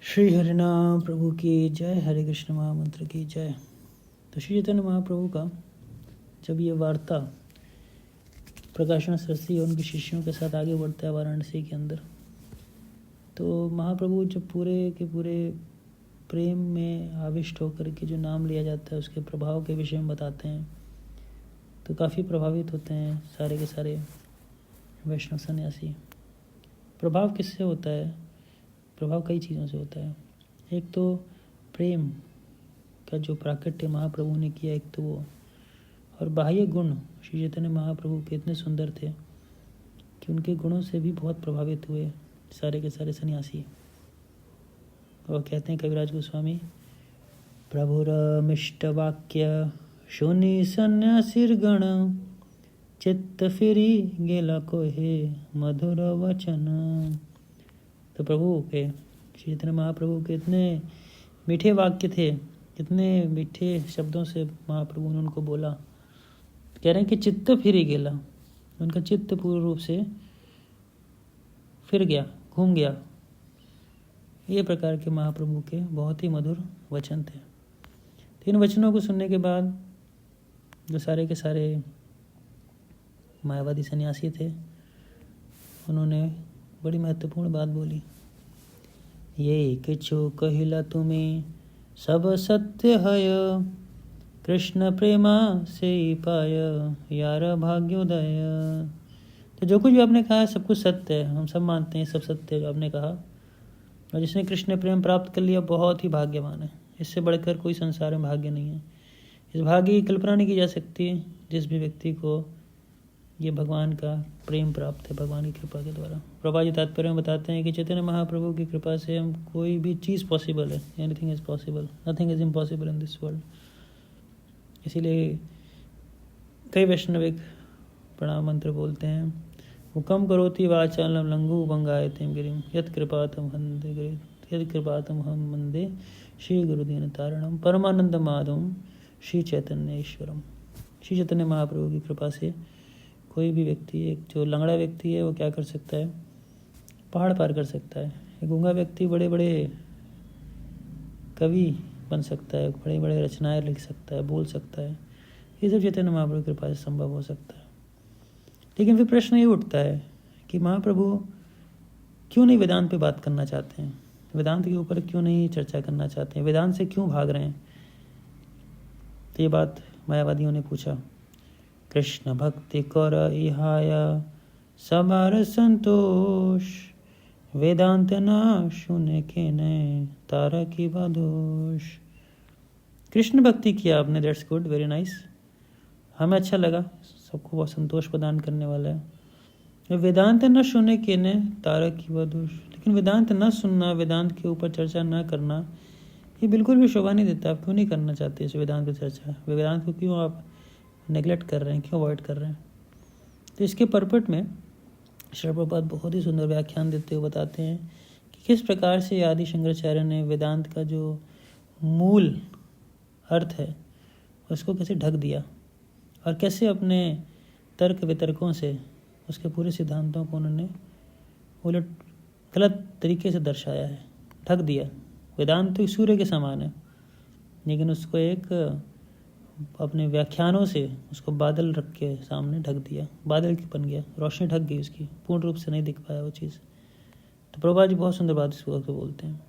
श्री हरिनाम प्रभु की जय। हरे कृष्ण महामंत्र की जय। तो श्री चैतन्य महाप्रभु का जब ये वार्ता प्रकाशन सरस्वती और उनके शिष्यों के साथ आगे बढ़ता है वाराणसी के अंदर, तो महाप्रभु जब पूरे के पूरे प्रेम में आविष्ट होकर के जो नाम लिया जाता है उसके प्रभाव के विषय में बताते हैं, तो काफ़ी प्रभावित होते हैं सारे के सारे वैष्णव सन्यासी। प्रभाव किससे होता है? प्रभाव कई चीज़ों से होता है। एक तो प्रेम का जो प्राकट्य महाप्रभु ने किया, एक तो वो, और बाह्य गुण श्री चैतन्य महाप्रभु के इतने सुंदर थे कि उनके गुणों से भी बहुत प्रभावित हुए सारे के सारे सन्यासी। और कहते हैं कविराज गोस्वामी, प्रभुरमिष्ट वाक्य शूनि सन्यासीर गण चित्त फिरी गेला को हे मधुर वचन। तो प्रभु के श्री चैतन्य महाप्रभु के इतने मीठे वाक्य थे, कितने मीठे शब्दों से महाप्रभु ने उनको बोला। कह रहे हैं कि चित्त फिर गेला, उनका चित्त पूर्ण रूप से फिर गया, घूम गया। ये प्रकार के महाप्रभु के बहुत ही मधुर वचन थे। तो इन वचनों को सुनने के बाद जो सारे के सारे मायावादी सन्यासी थे, उन्होंने बड़ी महत्वपूर्ण बात बोली। ये किछु कहिला तुम्हें सब सत्य है, कृष्ण प्रेमा से पाय यार भाग्योदय। तो जो कुछ भी आपने कहा सब कुछ सत्य है, हम सब मानते हैं सब सत्य है जो आपने कहा। और जिसने कृष्ण प्रेम प्राप्त कर लिया बहुत ही भाग्यवान है। इससे बढ़कर कोई संसार में भाग्य नहीं है। इस भाग्य की कल्पना नहीं की जा सकती जिस भी व्यक्ति को ये भगवान का प्रेम प्राप्त है भगवान की कृपा के द्वारा। प्रभा जी तात्पर्य में बताते हैं कि चैतन्य महाप्रभु की कृपा से हम कोई भी चीज़ पॉसिबल है। Anything is possible, nothing is impossible in this world. इसीलिए कई वैष्णविक प्रणाम मंत्र बोलते हैं, हुकम करोति वाचालम लंगू भंगायतिम गिरिम यत् कृपातम वंदे यत् कृपातम हम वंदे श्री गुरुदीन तारणम परमानंद माधवम श्री चैतन्य ईश्वरम। श्री चैतन्य महाप्रभु की कृपा से कोई भी व्यक्ति, एक जो लंगड़ा व्यक्ति है वो क्या कर सकता है? पहाड़ पार कर सकता है। एक गूंगा व्यक्ति बड़े बड़े कवि बन सकता है, बड़े बड़े रचनाएं लिख सकता है, बोल सकता है। ये सब चैतन्य महाप्रभु की कृपा से संभव हो सकता है। लेकिन फिर प्रश्न ये उठता है कि महाप्रभु क्यों नहीं वेदांत पे बात करना चाहते हैं? वेदांत के ऊपर क्यों नहीं चर्चा करना चाहते हैं? वेदांत से क्यों भाग रहे हैं? तो ये बात मायावादियों ने पूछा। कृष्ण भक्ति कर इहाय सबार संतोष, वेदांत ना सुने के ने तारा की बादोष। कृष्ण भक्ति किया आपने, दैट्स गुड, वेरी नाइस, हमें अच्छा लगा, सबको बहुत संतोष प्रदान करने वाला है। वेदांत न सुने के ने तारा की बादोष, लेकिन वेदांत न सुनना, वेदांत के ऊपर चर्चा न करना, ये बिल्कुल भी शोभा नहीं देता। आप क्यों नहीं करना चाहते इस वेदांत की चर्चा? वेदांत को क्यों आप नेगलेक्ट कर रहे हैं, क्यों अवॉइड कर रहे हैं? तो इसके परपट में श्रील प्रभुपाद बहुत ही सुंदर व्याख्यान देते हुए बताते हैं कि किस प्रकार से आदि शंकराचार्य ने वेदांत का जो मूल अर्थ है उसको कैसे ढक दिया और कैसे अपने तर्क वितर्कों से उसके पूरे सिद्धांतों को उन्होंने उलट गलत तरीके से दर्शाया है, ढक दिया। वेदांत तो सूर्य के समान है, लेकिन उसको एक अपने व्याख्यानों से उसको बादल रख के सामने ढक दिया, बादल की बन गया, रोशनी ढक गई उसकी, पूर्ण रूप से नहीं दिख पाया वो चीज़। तो प्रभुपाद जी बहुत सुंदर बात इस वक्त बोलते हैं।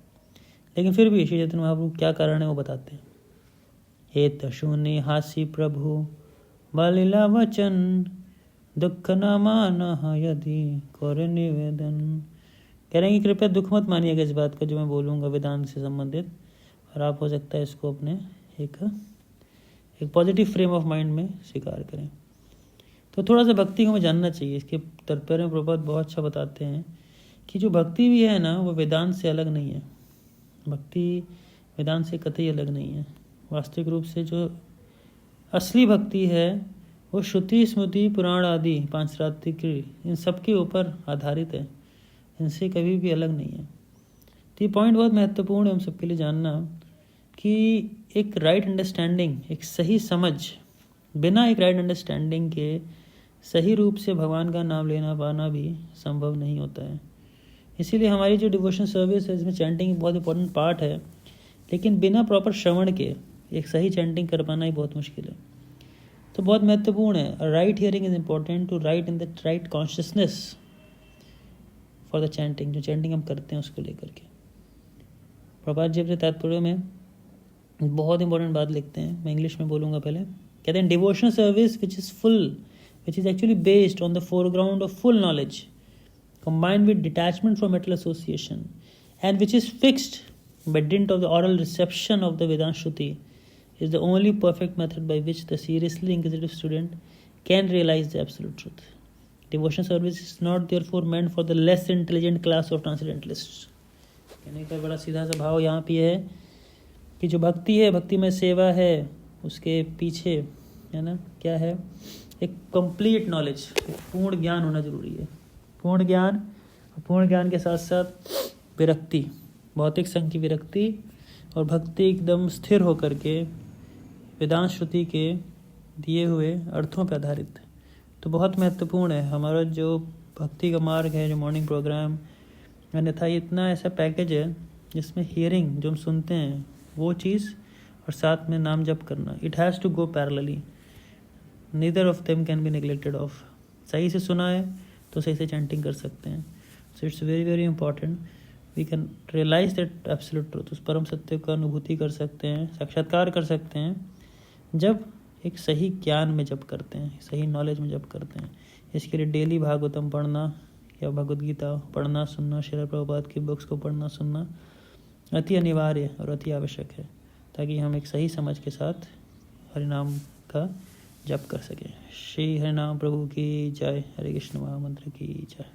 लेकिन फिर भी श्री चैतन्य महाप्रभु क्या कारण है वो बताते हैं। हेत शून्य हासी प्रभु बालीला वचन, दुख न मान यदि कर निवेदन। कह रहे हैं कि कृपया दुख मत मानिएगा इस बात का जो मैं बोलूँगा वेदांत से संबंधित, और आप हो सकता है इसको अपने एक पॉजिटिव फ्रेम ऑफ माइंड में स्वीकार करें। तो थोड़ा सा भक्ति को हमें जानना चाहिए। इसके तात्पर्य में प्रभुपाद बहुत अच्छा बताते हैं कि जो भक्ति भी है ना वो वेदांत से अलग नहीं है। भक्ति वेदांत से कतई अलग नहीं है। वास्तविक रूप से जो असली भक्ति है वो श्रुति स्मृति पुराण आदि पांचरात्रिक इन सब के ऊपर आधारित है, इनसे कभी भी अलग नहीं है। तो ये पॉइंट बहुत महत्वपूर्ण है हम सबके लिए जानना कि एक राइट अंडरस्टैंडिंग, एक सही समझ, बिना एक राइट अंडरस्टैंडिंग के सही रूप से भगवान का नाम लेना पाना भी संभव नहीं होता है। इसीलिए हमारी जो डिवोशन सर्विस है इसमें चैंटिंग बहुत इंपॉर्टेंट पार्ट है, लेकिन बिना प्रॉपर श्रवण के एक सही चैंटिंग कर पाना ही बहुत मुश्किल है। तो बहुत महत्वपूर्ण है। Right hearing is important to right in the right consciousness for the chanting, जो चैंटिंग हम करते हैं उसको लेकर के। प्रभात जी अपने तात्पर्य में बहुत इंपॉर्टेंट बात लिखते हैं, मैं इंग्लिश में बोलूँगा पहले। कहते हैं devotional service which is actually based on the foreground of full knowledge combined with detachment from mental association and which is fixed by dint of the oral reception of the Vedanta Shruti is the only perfect method by which the seriously inquisitive student can realize the absolute truth. Devotion service is not therefore meant for the less intelligent class of transcendentalists. कहने का बड़ा सीधा सा भाव यहाँ पे है कि जो भक्ति है, भक्ति में सेवा है, उसके पीछे है ना क्या है, एक कंप्लीट नॉलेज, एक पूर्ण ज्ञान होना जरूरी है। पूर्ण ज्ञान के साथ साथ विरक्ति, भौतिक संघ की विरक्ति और भक्ति एकदम स्थिर होकर के वेदांत श्रुति के दिए हुए अर्थों पर आधारित। तो बहुत महत्वपूर्ण है हमारा जो भक्ति का मार्ग है, जो मॉर्निंग प्रोग्राम, अन्यथा इतना ऐसा पैकेज है जिसमें हियरिंग जो हम सुनते हैं वो चीज़ और साथ में नाम जप करना, it has to go parallelly, neither of them can be neglected of. सही से सुना है तो सही से चैंटिंग कर सकते हैं। So it's very very important, we can realise that absolute truth, उस परम सत्य का अनुभूति कर सकते हैं, साक्षात्कार कर सकते हैं जब एक सही ज्ञान में जप करते हैं, सही नॉलेज में जप करते हैं। इसके लिए डेली भागवतम पढ़ना या भगवद गीता पढ़ना सुनना, श्रील प्रभुपाद की बुक्स को पढ़ना सुनना अति अनिवार्य और अति आवश्यक है, ताकि हम एक सही समझ के साथ हरिनाम का जप कर सकें। श्री हरिनाम प्रभु की जय, हरे कृष्ण महामंत्र की जय।